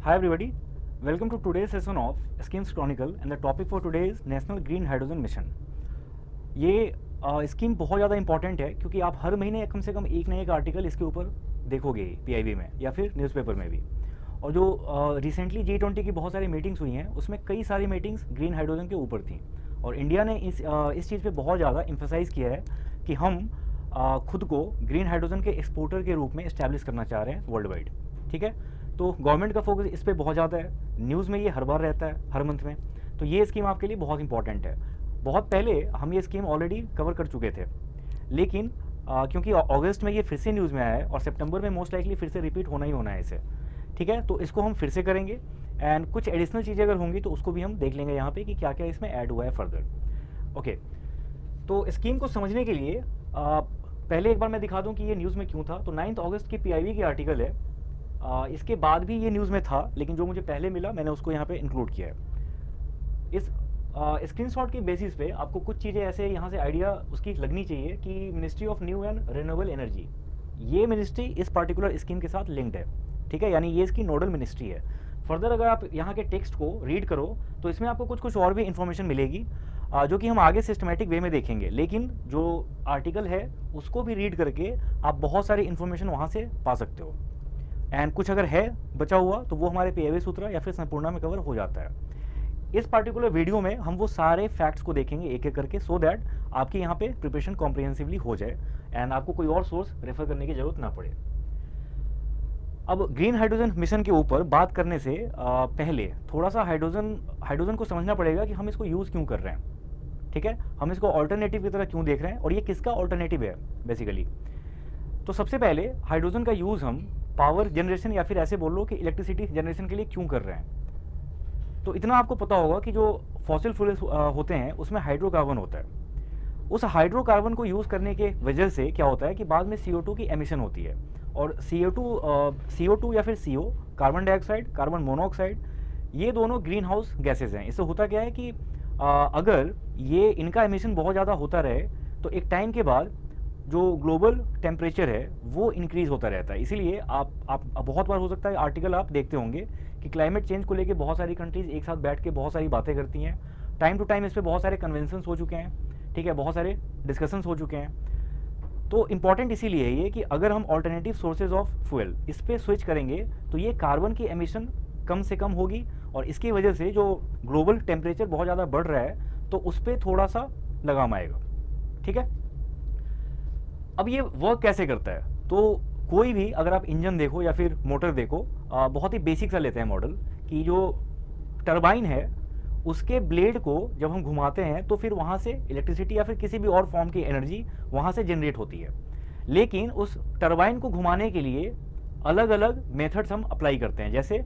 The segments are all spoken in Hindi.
Hi everybody, welcome to today's session of Schemes Chronicle and the topic for today is National Green Hydrogen Mission. ये स्कीम बहुत ज़्यादा इंपॉर्टेंट है क्योंकि आप हर महीने कम से कम एक ना एक आर्टिकल इसके ऊपर देखोगे PIB में या फिर न्यूज़पेपर में भी। और जो रिसेंटली G20 की बहुत सारी मीटिंग्स हुई हैं उसमें कई सारी मीटिंग्स ग्रीन हाइड्रोजन के ऊपर थी और इंडिया ने इस चीज़ पे बहुत ज़्यादा एम्फेसाइज़ किया है कि हम खुद को ग्रीन हाइड्रोजन के एक्सपोर्टर के रूप में इस्टेब्लिश करना चाह रहे हैं वर्ल्ड वाइड। ठीक है, तो गवर्नमेंट का फोकस इस पर बहुत ज़्यादा है, न्यूज़ में ये हर बार रहता है, हर मंथ में। तो ये स्कीम आपके लिए बहुत इंपॉर्टेंट है। बहुत पहले हम ये स्कीम ऑलरेडी कवर कर चुके थे, लेकिन क्योंकि अगस्त में ये फिर से न्यूज़ में आया है और सितंबर में मोस्ट लाइकली फिर से रिपीट होना ही होना है इसे। ठीक है, तो इसको हम फिर से करेंगे एंड कुछ एडिशनल चीज़ें अगर होंगी तो उसको भी हम देख लेंगे यहाँ पे कि क्या क्या इसमें ऐड हुआ है फर्दर। ओके, तो स्कीम को समझने के लिए पहले एक बार मैं दिखा दूं कि ये न्यूज़ में क्यों था। तो 9 अगस्त की PIB की आर्टिकल है, इसके बाद भी ये न्यूज़ में था, लेकिन जो मुझे पहले मिला मैंने उसको यहाँ पे इंक्लूड किया है। इस स्क्रीनशॉट के बेसिस पे आपको कुछ चीज़ें ऐसे यहाँ से आइडिया उसकी लगनी चाहिए कि ministry of new and renewable energy, ये मिनिस्ट्री इस पर्टिकुलर स्कीम के साथ लिंक्ड है। ठीक है, यानी ये इसकी नोडल मिनिस्ट्री है। फर्दर अगर आप यहाँ के टेक्स्ट को रीड करो तो इसमें आपको कुछ कुछ और भी इन्फॉर्मेशन मिलेगी जो कि हम आगे सिस्टमेटिक वे में देखेंगे, लेकिन जो आर्टिकल है उसको भी रीड करके आप बहुत सारी इन्फॉर्मेशन वहाँ से पा सकते हो। एंड कुछ अगर है बचा हुआ तो वो हमारे PIB सूत्र या फिर संपूर्णा में कवर हो जाता है। इस पर्टिकुलर वीडियो में हम वो सारे फैक्ट्स को देखेंगे एक एक करके, सो दैट आपकी यहाँ पे प्रिपरेशन कॉम्प्रिहेंसिवली हो जाए एंड आपको कोई और सोर्स रेफर करने की जरूरत ना पड़े। अब ग्रीन हाइड्रोजन मिशन के ऊपर बात करने से पहले थोड़ा सा हाइड्रोजन को समझना पड़ेगा कि हम इसको यूज़ क्यों कर रहे हैं। ठीक है, हम इसको ऑल्टरनेटिव की तरह क्यों देख रहे हैं और ये किसका ऑल्टरनेटिव है बेसिकली। तो सबसे पहले हाइड्रोजन का यूज़ हम पावर जनरेशन या फिर ऐसे बोल लो कि इलेक्ट्रिसिटी जनरेशन के लिए क्यों कर रहे हैं। तो इतना आपको पता होगा कि जो फॉसिल फ्यूल्स होते हैं उसमें हाइड्रोकार्बन होता है। उस हाइड्रोकार्बन को यूज़ करने के वजह से क्या होता है कि बाद में CO2 की एमिशन होती है और CO2 या फिर CO, carbon dioxide, carbon monoxide, ये दोनों ग्रीन हाउस गैसेज हैं। इससे होता क्या है कि अगर ये इनका एमिशन बहुत ज़्यादा होता रहे तो एक टाइम के बाद जो ग्लोबल टेम्परेचर है वो इंक्रीज़ होता रहता है। इसीलिए आप बहुत बार हो सकता है आर्टिकल आप देखते होंगे कि क्लाइमेट चेंज को लेके बहुत सारी कंट्रीज़ एक साथ बैठ के बहुत सारी बातें करती हैं। टाइम टू टाइम इस पर बहुत सारे कन्वेंशंस हो चुके हैं। ठीक है, बहुत सारे डिस्कशंस हो चुके हैं। तो इम्पॉर्टेंट इसीलिए है ये कि अगर हम ऑल्टरनेटिव सोर्सेज ऑफ फ्यूल इस पर स्विच करेंगे तो ये कार्बन की एमिशन कम से कम होगी और इसकी वजह से जो ग्लोबल टेम्परेचर बहुत ज़्यादा बढ़ रहा है तो उस पर थोड़ा सा लगाम आएगा। ठीक है, अब ये वर्क कैसे करता है। तो कोई भी अगर आप इंजन देखो या फिर मोटर देखो, बहुत ही बेसिक सा लेते हैं मॉडल कि जो टरबाइन है उसके ब्लेड को जब हम घुमाते हैं तो फिर वहाँ से इलेक्ट्रिसिटी या फिर किसी भी और फॉर्म की एनर्जी वहाँ से जनरेट होती है। लेकिन उस टरबाइन को घुमाने के लिए अलग अलग मेथड्स हम अप्लाई करते हैं। जैसे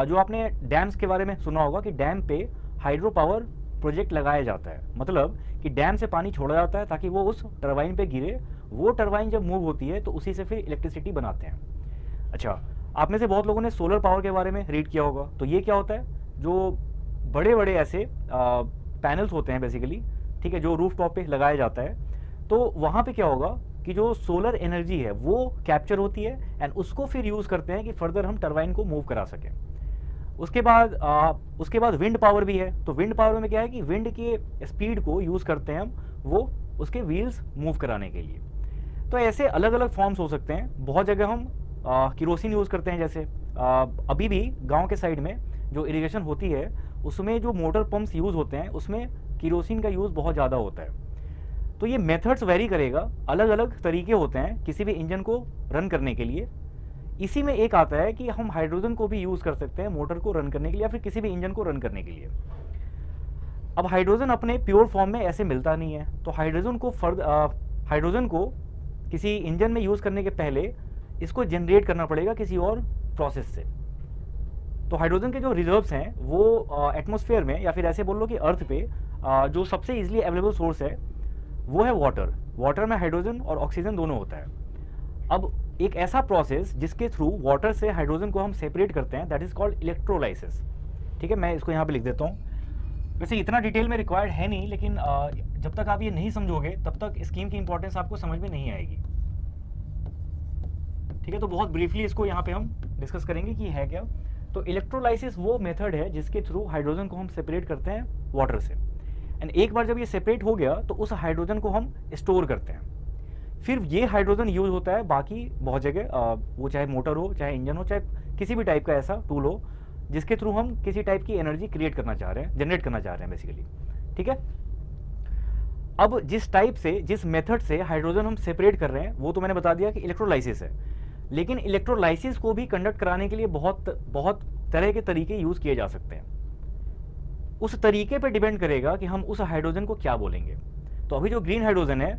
जो आपने डैम्स के बारे में सुना होगा कि डैम पे हाइड्रो पावर प्रोजेक्ट लगाया जाता है, मतलब कि डैम से पानी छोड़ा जाता है ताकि वो उस टरबाइन पे गिरे। वो टरबाइन जब मूव होती है तो उसी से फिर इलेक्ट्रिसिटी बनाते हैं। अच्छा, आप में से बहुत लोगों ने सोलर पावर के बारे में रीड किया होगा। तो ये क्या होता है, जो बड़े बड़े ऐसे पैनल्स होते हैं बेसिकली, ठीक है, जो रूफ टॉप पे लगाया जाता है, तो वहाँ पे क्या होगा कि जो सोलर एनर्जी है वो कैप्चर होती है एंड उसको फिर यूज़ करते हैं कि फर्दर हम टरबाइन को मूव करा सकें। उसके बाद विंड पावर भी है। तो विंड पावर में क्या है कि विंड के स्पीड को यूज़ करते हैं हम वो उसके व्हील्स मूव कराने के लिए। तो ऐसे अलग अलग फॉर्म्स हो सकते हैं। बहुत जगह हम किरोसिन यूज़ करते हैं। जैसे अभी भी गांव के साइड में जो इरिगेशन होती है उसमें जो मोटर पंप्स यूज़ होते हैं उसमें किरोसिन का यूज़ बहुत ज़्यादा होता है। तो ये मेथड्स वेरी करेगा, अलग अलग तरीके होते हैं किसी भी इंजन को रन करने के लिए। इसी में एक आता है कि हम हाइड्रोजन को भी यूज़ कर सकते हैं मोटर को रन करने के लिए या फिर किसी भी इंजन को रन करने के लिए। अब हाइड्रोजन अपने प्योर फॉर्म में ऐसे मिलता नहीं है, तो हाइड्रोजन को किसी इंजन में यूज़ करने के पहले इसको जनरेट करना पड़ेगा किसी और प्रोसेस से। तो हाइड्रोजन के जो रिजर्व्स हैं वो एटमॉस्फेयर में या फिर ऐसे बोल लो कि अर्थ पे जो सबसे इजीली अवेलेबल सोर्स है वो है वाटर में हाइड्रोजन और ऑक्सीजन दोनों होता है। अब एक ऐसा प्रोसेस जिसके थ्रू वाटर से हाइड्रोजन को हम सेपरेट करते हैं, दैट इज कॉल्ड इलेक्ट्रोलाइसिस। ठीक है, मैं इसको यहाँ पे लिख देता हूँ। वैसे इतना डिटेल में रिक्वायर्ड है नहीं, लेकिन जब तक आप ये नहीं समझोगे तब तक स्कीम की इंपॉर्टेंस आपको समझ में नहीं आएगी। ठीक है, तो बहुत ब्रीफली इसको यहाँ पे हम डिस्कस करेंगे कि है क्या। तो इलेक्ट्रोलाइसिस वो मेथड है जिसके थ्रू हाइड्रोजन को हम सेपरेट करते हैं वाटर से, एंड एक बार जब ये सेपरेट हो गया तो उस हाइड्रोजन को हम स्टोर करते हैं। फिर ये हाइड्रोजन यूज होता है बाकी बहुत जगह, वो चाहे मोटर हो, चाहे इंजन हो, चाहे किसी भी टाइप का ऐसा टूल हो जिसके थ्रू हम किसी टाइप की एनर्जी क्रिएट करना चाह रहे हैं, जनरेट करना चाह रहे हैं बेसिकली। ठीक है, अब जिस टाइप से, जिस मेथड से हाइड्रोजन हम सेपरेट कर रहे हैं वो तो मैंने बता दिया कि इलेक्ट्रोलाइसिस है, लेकिन इलेक्ट्रोलाइसिस को भी कंडक्ट कराने के लिए बहुत बहुत तरह के तरीके यूज किए जा सकते हैं। उस तरीके पे डिपेंड करेगा कि हम उस हाइड्रोजन को क्या बोलेंगे। तो अभी जो ग्रीन हाइड्रोजन है,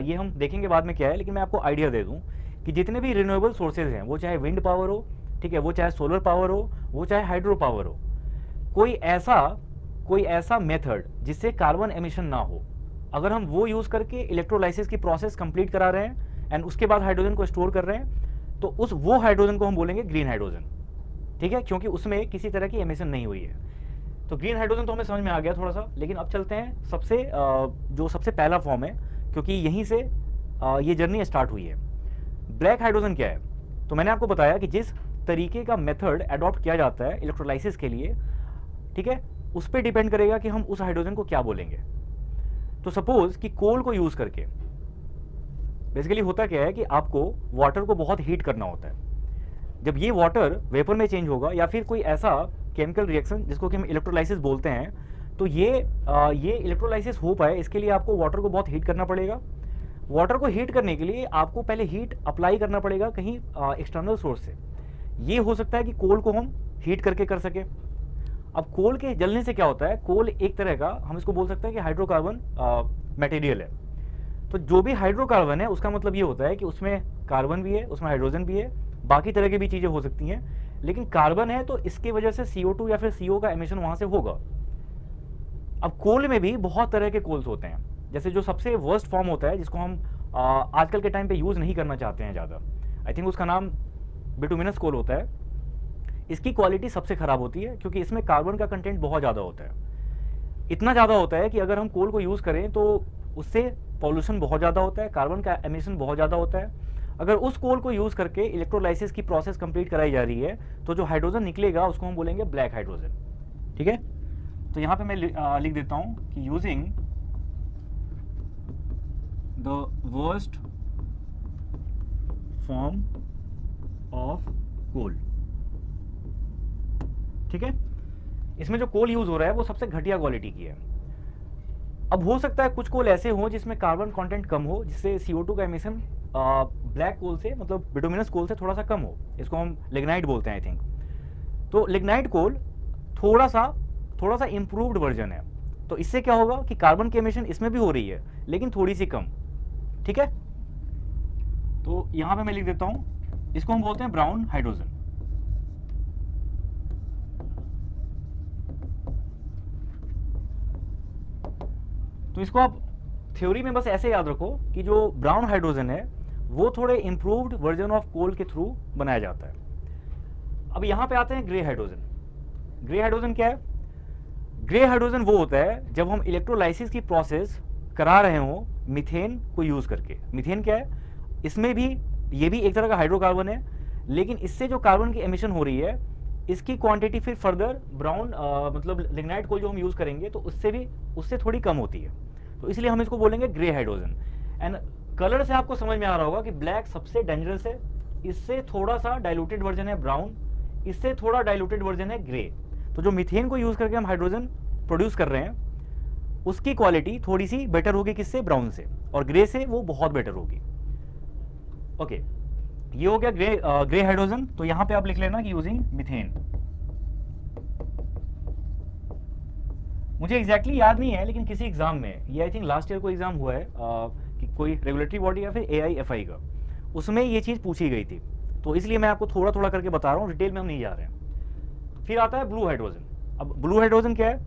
ये हम देखेंगे बाद में क्या है, लेकिन मैं आपको आइडिया दे दूं कि जितने भी रिन्यूएबल सोर्सेज हैं, वो चाहे विंड पावर हो, ठीक है, वो चाहे सोलर पावर हो, वो चाहे हाइड्रो पावर हो, कोई ऐसा मेथड जिससे कार्बन एमिशन ना हो, अगर हम वो यूज करके इलेक्ट्रोलाइसिस की प्रोसेस कंप्लीट करा रहे हैं एंड उसके बाद हाइड्रोजन को स्टोर कर रहे हैं, तो वो हाइड्रोजन को हम बोलेंगे ग्रीन हाइड्रोजन। ठीक है, क्योंकि उसमें किसी तरह की एमिशन नहीं हुई है। तो ग्रीन हाइड्रोजन तो हमें समझ में आ गया थोड़ा सा, लेकिन अब चलते हैं जो सबसे पहला फॉर्म है, क्योंकि यहीं से ये जर्नी स्टार्ट हुई है। ब्लैक हाइड्रोजन क्या है? तो मैंने आपको बताया कि जिस तरीके का मेथड अडॉप्ट किया जाता है इलेक्ट्रोलाइसिस के लिए, ठीक है, उस पर डिपेंड करेगा कि हम उस हाइड्रोजन को क्या बोलेंगे। तो सपोज कि कोल को यूज करके बेसिकली होता क्या है कि आपको वाटर को बहुत हीट करना होता है। जब ये वाटर वेपर में चेंज होगा या फिर कोई ऐसा केमिकल रिएक्शन जिसको कि हम इलेक्ट्रोलाइसिस बोलते हैं, तो ये इलेक्ट्रोलाइसिस हो पाए इसके लिए आपको वाटर को बहुत हीट करना पड़ेगा। वाटर को हीट करने के लिए आपको पहले हीट अप्लाई करना पड़ेगा कहीं एक्सटर्नल सोर्स से। ये हो सकता है कि कोल को हम हीट करके कर सके। अब कोल के जलने से क्या होता है, कोल एक तरह का, हम इसको बोल सकते हैं कि हाइड्रोकार्बन मटेरियल है। तो जो भी हाइड्रोकार्बन है उसका मतलब ये होता है कि उसमें कार्बन भी है, उसमें हाइड्रोजन भी है, बाकी तरह की भी चीज़ें हो सकती हैं, लेकिन कार्बन है तो इसकी वजह से CO2 या फिर CO का एमिशन वहाँ से होगा। अब कोल में भी बहुत तरह के कोल्स होते हैं, जैसे जो सबसे वर्स्ट फॉर्म होता है जिसको हम आजकल के टाइम पे यूज़ नहीं करना चाहते हैं ज़्यादा, आई थिंक उसका नाम बिटुमिनस कोल होता है। इसकी क्वालिटी सबसे ख़राब होती है क्योंकि इसमें कार्बन का कंटेंट बहुत ज़्यादा होता है। इतना ज़्यादा होता है कि अगर हम कोल को यूज़ करें तो उससे पॉल्यूशन बहुत ज़्यादा होता है, कार्बन का एमिशन बहुत ज़्यादा होता है। अगर उस कोल को यूज़ करके इलेक्ट्रोलाइसिस की प्रोसेस कंप्लीट कराई जा रही है तो जो हाइड्रोजन निकलेगा उसको हम बोलेंगे ब्लैक हाइड्रोजन। ठीक है, तो यहाँ पे मैं लिख देता हूँ कि using the worst form of coal. ठीक है, इसमें जो कोल यूज हो रहा है वो सबसे घटिया क्वालिटी की है। अब हो सकता है कुछ कोल ऐसे हो जिसमें कार्बन कंटेंट कम हो, जिससे CO2 का एमिशन ब्लैक कोल से, मतलब बिटुमिनस कोल से थोड़ा सा कम हो। इसको हम लिग्नाइट बोलते हैं आई थिंक। तो लिग्नाइट कोल थोड़ा सा इंप्रूव्ड वर्जन है। तो इससे क्या होगा कि कार्बन की एमिशन इसमें भी हो रही है लेकिन थोड़ी सी कम। ठीक है, तो यहां पे मैं लिख देता हूं, इसको हम बोलते हैं ब्राउन हाइड्रोजन। तो इसको आप थ्योरी में बस ऐसे याद रखो कि जो ब्राउन हाइड्रोजन है वो थोड़े इंप्रूव्ड वर्जन ऑफ कोल के थ्रू बनाया जाता है। अब यहां पे आते हैं ग्रे हाइड्रोजन। ग्रे हाइड्रोजन क्या है? ग्रे हाइड्रोजन वो होता है जब हम इलेक्ट्रोलाइसिस की प्रोसेस करा रहे हो मीथेन को यूज करके। मीथेन क्या है? इसमें भी, ये भी एक तरह का हाइड्रोकार्बन है, लेकिन इससे जो कार्बन की एमिशन हो रही है इसकी क्वांटिटी फिर फर्दर ब्राउन मतलब लिग्नाइट कोल जो हम यूज करेंगे तो उससे थोड़ी कम होती है। तो इसलिए हम इसको बोलेंगे ग्रे हाइड्रोजन। एंड कलर से आपको समझ में आ रहा होगा कि ब्लैक सबसे डेंजरस है, इससे थोड़ा सा डाइल्यूटेड वर्जन है ब्राउन, इससे थोड़ा डाइल्यूटेड वर्जन है ग्रे। तो जो मीथेन को यूज करके हम हाइड्रोजन प्रोड्यूस कर रहे हैं उसकी क्वालिटी थोड़ी सी बेटर होगी किससे? ब्राउन से, और ग्रे से वो बहुत बेटर होगी। ओके, ये हो गया ग्रे हाइड्रोजन। तो यहां पे आप लिख लेना कि यूजिंग मीथेन। मुझे एग्जैक्टली याद नहीं है लेकिन किसी एग्जाम में, ये आई थिंक लास्ट ईयर कोई एग्जाम हुआ है कि कोई रेगुलेटरी बॉडी या फिर AIFI का, उसमें ये चीज़ पूछी गई थी। तो इसलिए मैं आपको थोड़ा थोड़ा करके बता रहा हूँ, डिटेल में हम नहीं जा रहे हैं। फिर आता है ब्लू हाइड्रोजन। अब ब्लू हाइड्रोजन क्या है?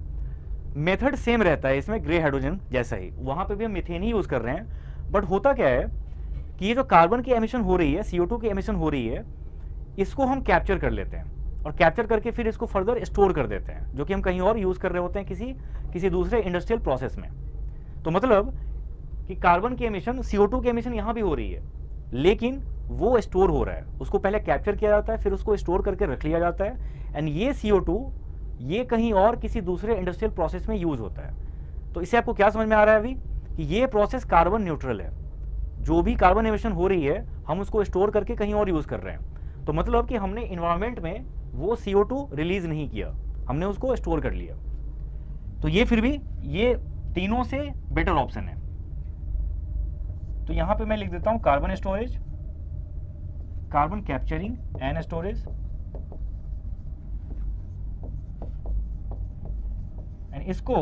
मेथड सेम रहता है इसमें ग्रे हाइड्रोजन जैसा ही, वहाँ पे भी हम मीथेन ही यूज़ कर रहे हैं। बट होता क्या है कि ये जो कार्बन की एमिशन हो रही है, CO2 की एमिशन हो रही है, इसको हम कैप्चर कर लेते हैं और कैप्चर करके फिर इसको फर्दर स्टोर कर देते हैं, जो कि हम कहीं और यूज़ कर रहे होते हैं किसी दूसरे इंडस्ट्रियल प्रोसेस में। तो मतलब कि कार्बन की एमिशन, CO2 की एमिशन यहाँ भी हो रही है, लेकिन वो स्टोर हो रहा है, उसको पहले कैप्चर किया जाता है, फिर उसको स्टोर करके रख लिया जाता है, एंड ये CO2 ये कहीं और किसी दूसरे इंडस्ट्रियल प्रोसेस में यूज होता है। तो इससे आपको क्या समझ में आ रहा है अभी कि ये प्रोसेस कार्बन न्यूट्रल है, जो भी कार्बन एमिशन हो रही है हम उसको स्टोर करके कहीं और यूज कर रहे हैं। तो मतलब कि हमने इन्वायरमेंट में वो CO2 रिलीज नहीं किया, हमने उसको स्टोर कर लिया। तो ये फिर भी ये तीनों से बेटर ऑप्शन है। तो यहां पे मैं लिख देता हूं carbon storage, carbon capturing and storage, and इसको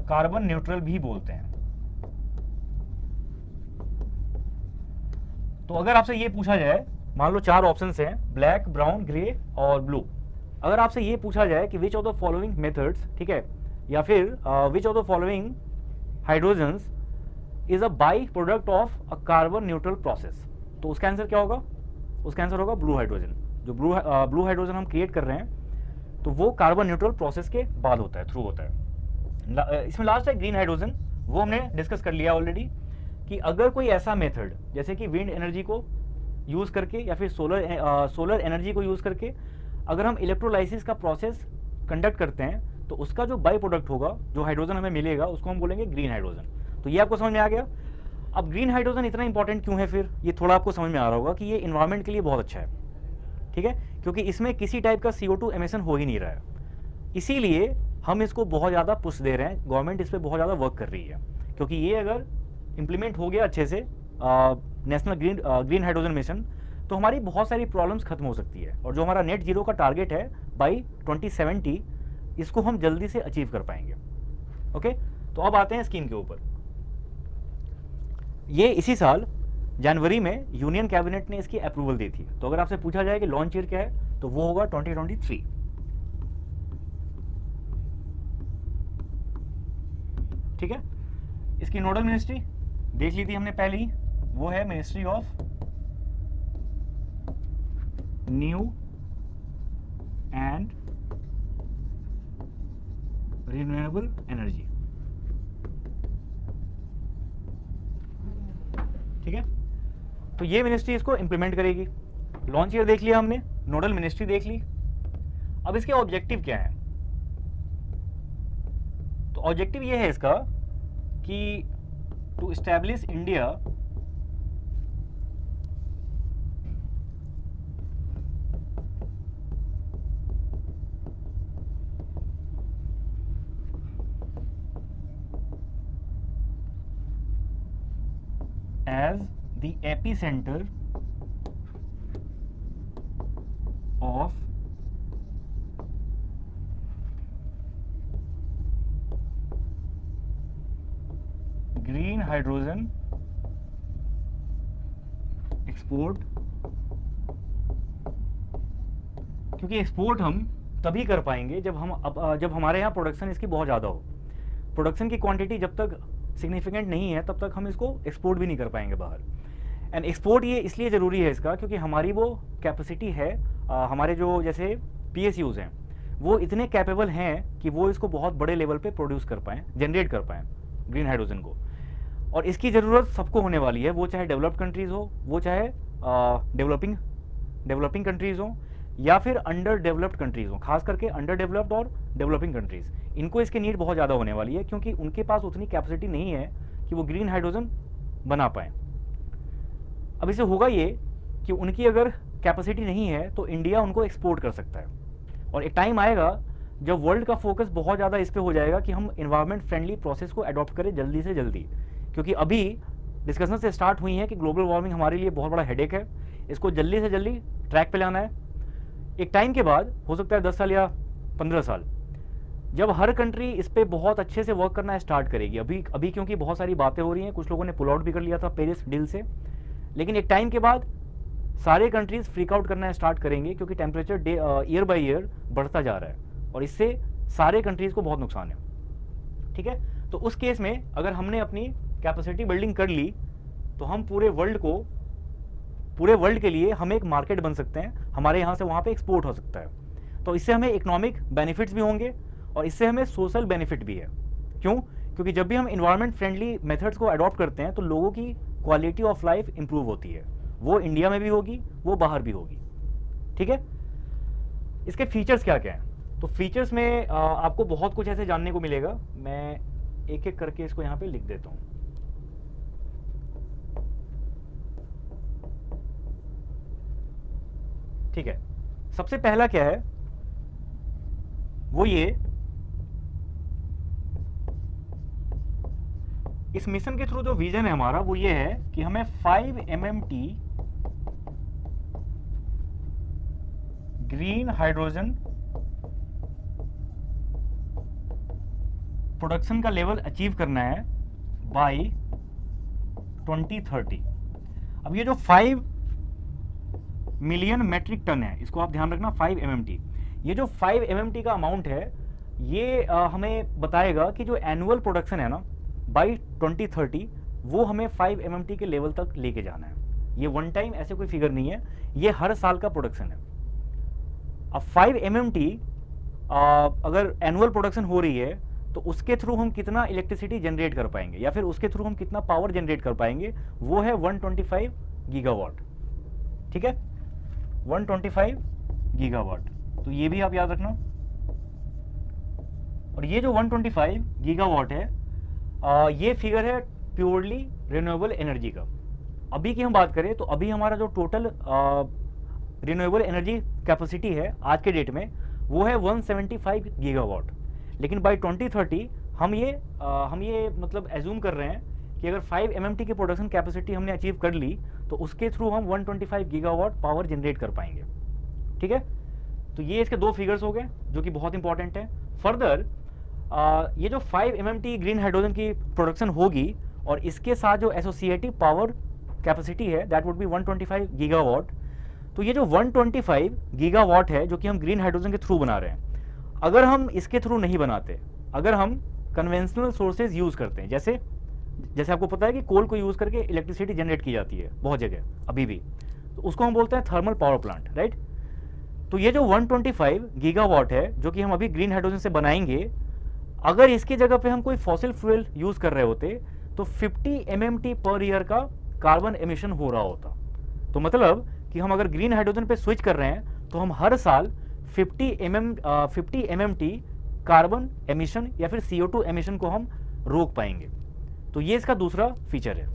कार्बन न्यूट्रल भी बोलते हैं। तो अगर आपसे ये पूछा जाए, मान लो 4 ऑप्शंस हैं, ब्लैक, ब्राउन, ग्रे और ब्लू। अगर आपसे ये पूछा जाए कि which of the following methods, ठीक है, या फिर which of the following hydrogens is a by product of a carbon neutral process, तो उसका आंसर क्या होगा? उसका आंसर होगा ब्लू हाइड्रोजन। जो ब्लू हाइड्रोजन हम क्रिएट कर रहे हैं तो वो कार्बन न्यूट्रल प्रोसेस के बाद होता है, थ्रू होता है। इसमें लास्ट है ग्रीन हाइड्रोजन, वो हमने डिस्कस कर लिया ऑलरेडी कि अगर कोई ऐसा मेथड जैसे कि विंड एनर्जी को यूज़ करके या फिर सोलर एनर्जी को यूज़ करके अगर हम इलेक्ट्रोलाइसिस का प्रोसेस कंडक्ट करते हैं तो उसका जो बाई प्रोडक्ट होगा, जो हाइड्रोजन हमें मिलेगा, उसको हम बोलेंगे ग्रीन हाइड्रोजन। तो ये आपको समझ में आ गया। अब ग्रीन हाइड्रोजन इतना इंपॉर्टेंट क्यों है, फिर ये थोड़ा आपको समझ में आ रहा होगा कि ये इन्वायरमेंट के लिए बहुत अच्छा है, ठीक है, क्योंकि इसमें किसी टाइप का CO2 एमिशन हो ही नहीं रहा है, इसीलिए हम इसको बहुत ज़्यादा पुश दे रहे हैं, गवर्नमेंट इस पर बहुत ज़्यादा वर्क कर रही है, क्योंकि ये अगर इम्प्लीमेंट हो गया अच्छे से नेशनल ग्रीन हाइड्रोजन मिशन, तो हमारी बहुत सारी प्रॉब्लम्स खत्म हो सकती है, और जो हमारा नेट जीरो का टारगेट है बाई 2070, इसको हम जल्दी से अचीव कर पाएंगे। ओके, तो अब आते हैं स्कीम के ऊपर। ये इसी साल जनवरी में यूनियन कैबिनेट ने इसकी अप्रूवल दी थी। तो अगर आपसे पूछा जाए कि लॉन्च ईयर क्या है, तो वो होगा 2023, ठीक है। इसकी नोडल मिनिस्ट्री देख ली थी हमने पहले ही, वो है ministry of new and renewable energy, ठीक है। तो ये मिनिस्ट्री इसको इंप्लीमेंट करेगी। लॉन्च ईयर देख लिया हमने, नोडल मिनिस्ट्री देख ली। अब इसके ऑब्जेक्टिव क्या है? तो ऑब्जेक्टिव ये है इसका कि to establish India as the epicenter of green hydrogen export, क्योंकि एक्सपोर्ट हम तभी कर पाएंगे जब हमारे यहाँ प्रोडक्शन इसकी बहुत ज़्यादा हो। प्रोडक्शन की क्वांटिटी जब तक सिग्निफिकेंट नहीं है तब तक हम इसको एक्सपोर्ट भी नहीं कर पाएंगे बाहर। एंड एक्सपोर्ट ये इसलिए ज़रूरी है इसका, क्योंकि हमारी वो कैपेसिटी है, हमारे जो जैसे PSUs हैं वो इतने कैपेबल हैं कि वो इसको बहुत बड़े लेवल पे प्रोड्यूस कर पाएँ, जनरेट कर पाएँ ग्रीन हाइड्रोजन को। और इसकी ज़रूरत सबको होने वाली है, वो चाहे डेवलप्ड कंट्रीज़ हो, वो चाहे डेवलपिंग कंट्रीज़ हो, या फिर अंडर डेवलप्ड कंट्रीज़ हो, खास करके अंडर डेवलप्ड और डेवलपिंग कंट्रीज़, इनको इसकी नीड बहुत ज़्यादा होने वाली है, क्योंकि उनके पास उतनी कैपेसिटी नहीं है कि वो ग्रीन हाइड्रोजन बना पाएँ। अब इससे होगा ये कि उनकी अगर कैपेसिटी नहीं है तो इंडिया उनको एक्सपोर्ट कर सकता है, और एक टाइम आएगा जब वर्ल्ड का फोकस बहुत ज़्यादा इस पर हो जाएगा कि हम इन्वायरमेंट फ्रेंडली प्रोसेस को अडॉप्ट करें जल्दी से जल्दी, क्योंकि अभी डिस्कशन से स्टार्ट हुई है कि ग्लोबल वार्मिंग हमारे लिए बहुत बड़ा हेडेक है, इसको जल्दी से जल्दी ट्रैक पे लाना है। एक टाइम के बाद, हो सकता है 10 साल या 15 साल, जब हर कंट्री इस पर बहुत अच्छे से वर्क करना स्टार्ट करेगी। अभी क्योंकि बहुत सारी बातें हो रही हैं, कुछ लोगों ने पुल आउट भी कर लिया था पेरिस डील से, लेकिन एक टाइम के बाद सारे कंट्रीज फ्रीक आउट करना स्टार्ट करेंगे, क्योंकि टेम्परेचर ईयर बाय ईयर बढ़ता जा रहा है और इससे सारे कंट्रीज को बहुत नुकसान है, ठीक है। तो उस केस में अगर हमने अपनी कैपेसिटी बिल्डिंग कर ली तो हम पूरे वर्ल्ड के लिए हम एक मार्केट बन सकते हैं, हमारे यहाँ से वहाँ पे एक्सपोर्ट हो सकता है। तो इससे हमें इकोनॉमिक बेनिफिट्स भी होंगे और इससे हमें सोशल बेनिफिट भी है। क्यों? क्योंकि जब भी हम इन्वायरमेंट फ्रेंडली मेथड्स को अडॉप्ट करते हैं तो लोगों की क्वालिटी ऑफ लाइफ इंप्रूव होती है वो इंडिया में भी होगी, वो बाहर भी होगी। ठीक है, इसके फीचर्स क्या क्या हैं? तो फीचर्स में आपको बहुत कुछ ऐसे जानने को मिलेगा। मैं एक एक करके इसको यहाँ पे लिख देता हूँ। ठीक है, सबसे पहला क्या है, वो ये, इस मिशन के थ्रू जो विजन है हमारा वो ये है कि हमें 5 MMT ग्रीन हाइड्रोजन प्रोडक्शन का लेवल अचीव करना है बाय 2030। अब ये जो 5 मिलियन मेट्रिक टन है, इसको आप ध्यान रखना, 5 MMT, ये जो 5 MMT का अमाउंट है, ये हमें बताएगा कि जो एनुअल प्रोडक्शन है ना बाय 2030, वो हमें 5 MMT के लेवल तक लेके जाना है। ये वन टाइम ऐसे कोई फिगर नहीं है, ये हर साल का प्रोडक्शन है। अब 5 MMT अगर एनुअल प्रोडक्शन हो रही है तो उसके थ्रू हम कितना इलेक्ट्रिसिटी जनरेट कर पाएंगे, या फिर उसके थ्रू हम कितना पावर जनरेट कर पाएंगे, वो है 125 गीगावाट। ठीक है, 125 गीगावाट, तो ये भी आप याद रखना। और ये जो 125 गीगावाट है, ये फिगर है प्योरली रिन्यूएबल एनर्जी का। अभी की हम बात करें तो अभी हमारा जो टोटल रिन्यूएबल एनर्जी कैपेसिटी है आज के डेट में, वो है 175 गीगावाट। लेकिन बाय 2030 हम ये मतलब एज्यूम कर रहे हैं कि अगर 5 MMT की प्रोडक्शन कैपेसिटी हमने अचीव कर ली तो उसके थ्रू हम 125 गीगावाट पावर जनरेट कर पाएंगे। ठीक है, तो ये इसके दो फिगर्स हो गए जो कि बहुत इंपॉर्टेंट है। फर्दर ये जो 5 MMT ग्रीन हाइड्रोजन की प्रोडक्शन होगी और इसके साथ जो एसोसिएटिव पावर कैपेसिटी है दैट वुड बी 125 गीगावाट। तो ये जो 125 गीगावाट है जो कि हम ग्रीन हाइड्रोजन के थ्रू बना रहे हैं, अगर हम इसके थ्रू नहीं बनाते, अगर हम कन्वेंशनल सोर्सेज यूज़ करते हैं, जैसे आपको पता है कि कोल को यूज़ करके इलेक्ट्रिसिटी जनरेट की जाती है बहुत जगह अभी भी, तो उसको हम बोलते हैं थर्मल पावर प्लांट, राइट। तो ये जो 125 गीगावाट है जो कि हम अभी ग्रीन हाइड्रोजन से बनाएंगे, अगर इसकी जगह पे हम कोई फॉसिल फ्यूल यूज़ कर रहे होते तो 50 MMT पर ईयर का कार्बन एमिशन हो रहा होता। तो मतलब कि हम अगर ग्रीन हाइड्रोजन पे स्विच कर रहे हैं तो हम हर साल 50 MMT कार्बन एमिशन या फिर CO2 एमिशन को हम रोक पाएंगे। तो ये इसका दूसरा फीचर है।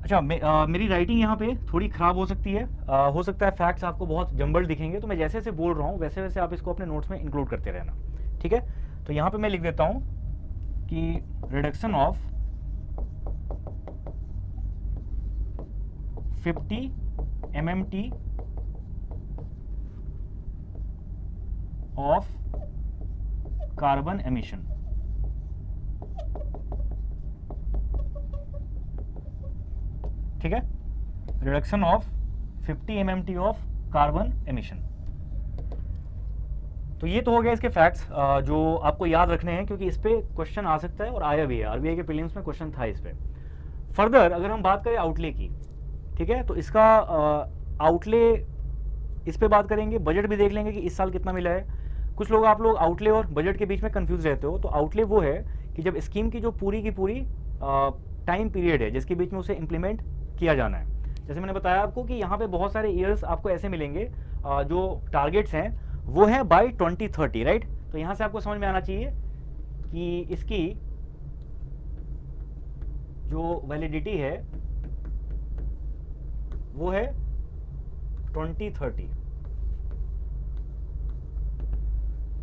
अच्छा, मेरी राइटिंग यहाँ पे थोड़ी ख़राब हो सकती है, हो सकता है फैक्ट्स आपको बहुत जंबल दिखेंगे, तो मैं जैसे जैसे बोल रहा हूँ वैसे वैसे आप इसको अपने नोट्स में इंक्लूड करते रहना। ठीक है, तो यहाँ पे मैं लिख देता हूँ कि reduction of 50 MMT of carbon emission. ठीक है, reduction of 50 MMT of carbon emission. तो ये तो हो गया इसके फैक्ट्स जो आपको याद रखने हैं, क्योंकि इस पे क्वेश्चन आ सकता है और आया भी है, RBI के प्रीलिम्स में क्वेश्चन था इस पे। फर्दर अगर हम बात करें आउटले की, ठीक है, तो इसका आउटले इस पे बात करेंगे, बजट भी देख लेंगे कि इस साल कितना मिला है। कुछ लोग आप लोग आउटले और बजट के बीच में कंफ्यूज रहते हो, तो आउटले वो है कि जब स्कीम की जो पूरी की पूरी टाइम पीरियड है जिसके बीच में उसे इम्प्लीमेंट किया जाना है। जैसे मैंने बताया आपको कि यहाँ पे बहुत सारे ईयर्स आपको ऐसे मिलेंगे जो टारगेट्स हैं वो है बाय 2030, राइट। तो यहाँ से आपको समझ में आना चाहिए कि इसकी जो वैलिडिटी है वो है 2030।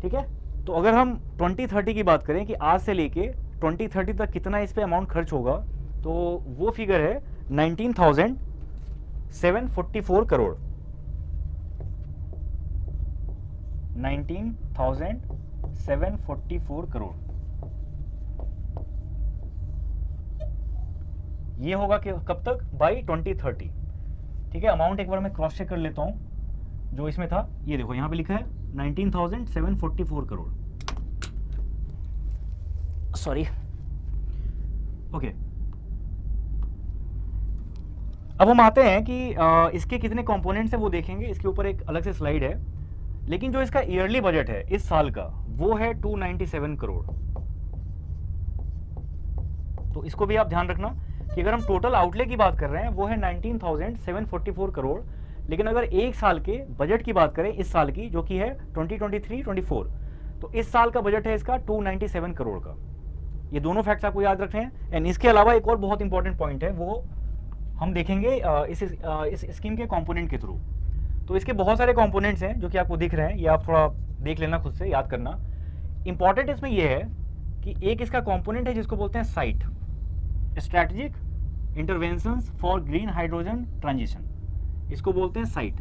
ठीक है, तो अगर हम 2030 की बात करें कि आज से लेके 2030 तक कितना इस पे अमाउंट खर्च होगा, तो वो फिगर है 19,744 करोड़। 19,744 करोड़ ये होगा कि कब तक, बाई 2030। ठीक है, अमाउंट एक बार मैं क्रॉस चेक कर लेता हूं जो इसमें था। ये देखो यहाँ पे लिखा है 19,744 करोड़, सॉरी। ओके, अब हम आते हैं कि इसके कितने कंपोनेंट्स हैं वो देखेंगे, इसके ऊपर एक अलग से स्लाइड है। लेकिन जो इसका ईयरली बजट है इस साल का वो है 297 करोड़। तो इसको भी आप ध्यान रखना कि अगर हम टोटल आउटले की बात कर रहे हैं वो है 19,744 करोड़, लेकिन अगर एक साल के बजट की बात करें इस साल की, जो कि है 2023-24, तो इस साल का बजट है इसका 297 करोड़ का। ये दोनों फैक्ट्स आपको याद रखने हैं। एंड इसके अलावा एक और बहुत इंपॉर्टेंट पॉइंट है, वो हम देखेंगे इस स्कीम के कंपोनेंट के थ्रू। तो इसके बहुत सारे कंपोनेंट्स हैं जो कि आपको दिख रहे हैं, ये आप थोड़ा देख लेना खुद से, याद करना। इंपॉर्टेंट इसमें यह है कि एक इसका कंपोनेंट है जिसको बोलते हैं site, strategic interventions for green hydrogen transition, इसको बोलते हैं साइट।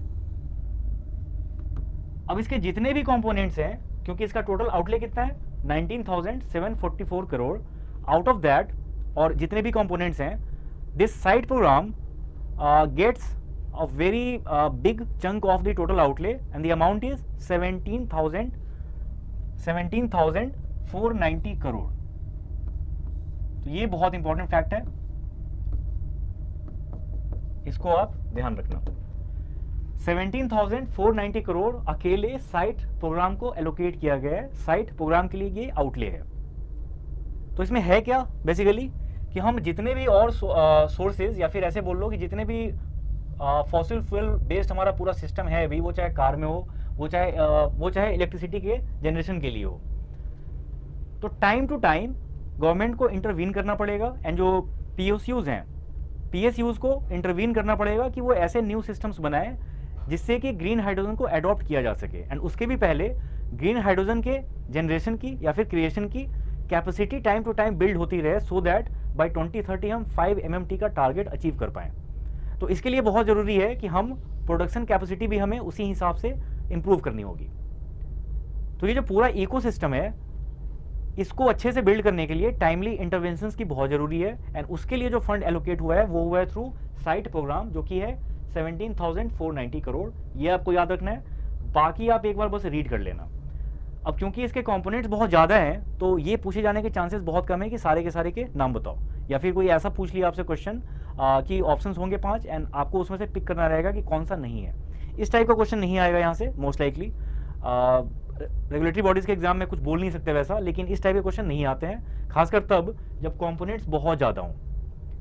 अब इसके जितने भी कंपोनेंट्स हैं, क्योंकि इसका टोटल आउटले कितना है 19,744 करोड़, आउट ऑफ दैट और जितने भी कंपोनेंट्स हैं, this site program gets a very big chunk of the total outlay and the amount is 17,490 crore. तो ये बहुत इंपॉर्टेंट फैक्ट है, इसको आप ध्यान रखना। 17,490 करोड़ अकेले साइट प्रोग्राम को एलोकेट किया गया है, साइट प्रोग्राम के लिए ये आउटले है। तो इसमें है क्या बेसिकली कि हम जितने भी और सोर्सेज या फिर ऐसे बोल लो कि जितने भी फॉसिल फ्यूल बेस्ड हमारा पूरा सिस्टम है अभी, वो चाहे कार में हो, वो चाहे इलेक्ट्रिसिटी के जनरेशन के लिए हो, तो टाइम टू टाइम गवर्नमेंट को इंटरवीन करना पड़ेगा। एंड जो पीएसयूज हैं, पीएसयूज को इंटरवीन करना पड़ेगा कि वो ऐसे न्यू सिस्टम्स बनाएं जिससे कि ग्रीन हाइड्रोजन को अडॉप्ट किया जा सके। एंड उसके भी पहले ग्रीन हाइड्रोजन के जनरेशन की या फिर क्रिएशन की capacity time to time build होती रहे, सो दैट बाय 2030 हम 5 MMT का टारगेट अचीव कर पाएँ। तो इसके लिए बहुत ज़रूरी है कि हम प्रोडक्शन कैपेसिटी भी हमें उसी हिसाब से इंप्रूव करनी होगी। तो ये जो पूरा इकोसिस्टम है, इसको अच्छे से बिल्ड करने के लिए टाइमली इंटरवेंशंस की बहुत ज़रूरी है। एंड उसके लिए जो फंड एलोकेट हुआ है वो हुआ है थ्रू साइट प्रोग्राम, जो कि है 17,490 करोड़। ये आपको याद रखना है, बाकी आप एक बार बस रीड कर लेना। अब क्योंकि इसके कंपोनेंट्स बहुत ज़्यादा हैं, तो ये पूछे जाने के चांसेस बहुत कम है कि सारे के सारे के नाम बताओ, या फिर कोई ऐसा पूछ लिया आपसे क्वेश्चन कि ऑप्शंस होंगे 5 एंड आपको उसमें से पिक करना रहेगा कि कौन सा नहीं है। इस टाइप का क्वेश्चन नहीं आएगा यहाँ से मोस्ट लाइकली। रेगुलेटरी बॉडीज़ के एग्जाम में कुछ बोल नहीं सकते वैसा, लेकिन इस टाइप के क्वेश्चन नहीं आते हैं, खासकर तब जब कंपोनेंट्स बहुत ज़्यादा हों।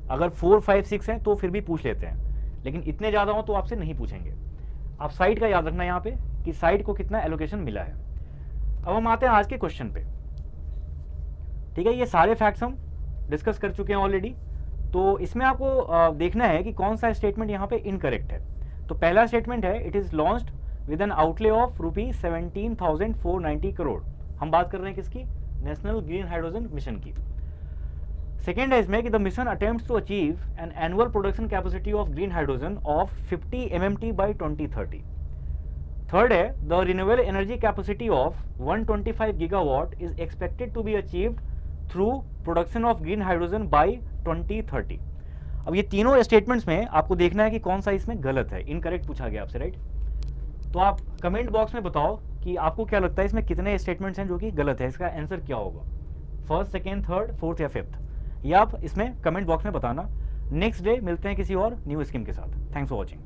अगर 4, 5, 6 हैं तो फिर भी पूछ लेते हैं, लेकिन इतने ज़्यादा हों तो आपसे नहीं पूछेंगे। आप साइट का याद रखना यहाँ पे कि साइट को कितना एलोकेशन मिला है। अब हम आते हैं आज के क्वेश्चन पे। ठीक है, ये सारे फैक्ट्स हम डिस्कस कर चुके हैं ऑलरेडी। तो इसमें आपको देखना है कि कौन सा स्टेटमेंट यहाँ पे इनकरेक्ट है। तो पहला स्टेटमेंट है, it is launched with an outlay of ₹17,490 crore. हम बात कर रहे हैं किसकी? नेशनल ग्रीन हाइड्रोजन मिशन की। सेकेंड है इसमें कि the mission attempts to achieve an annual production capacity of green hydrogen of 50 MMT by 2030। Third है, the renewable energy capacity of 125 gigawatt is expected to be achieved through production of green hydrogen by 2030। अब ये तीनों स्टेटमेंट्स में आपको देखना है कि कौन सा इसमें गलत है, इनकरेक्ट पूछा गया आपसे, राइट? तो आप कमेंट बॉक्स में बताओ कि आपको क्या लगता है इसमें कितने स्टेटमेंट्स हैं जो कि गलत है, इसका आंसर क्या होगा, फर्स्ट, सेकेंड, थर्ड, फोर्थ या फिफ्थ, ये आप इसमें कमेंट बॉक्स में बताना। नेक्स्ट डे मिलते हैं किसी और न्यू स्कीम के साथ। Thanks for watching.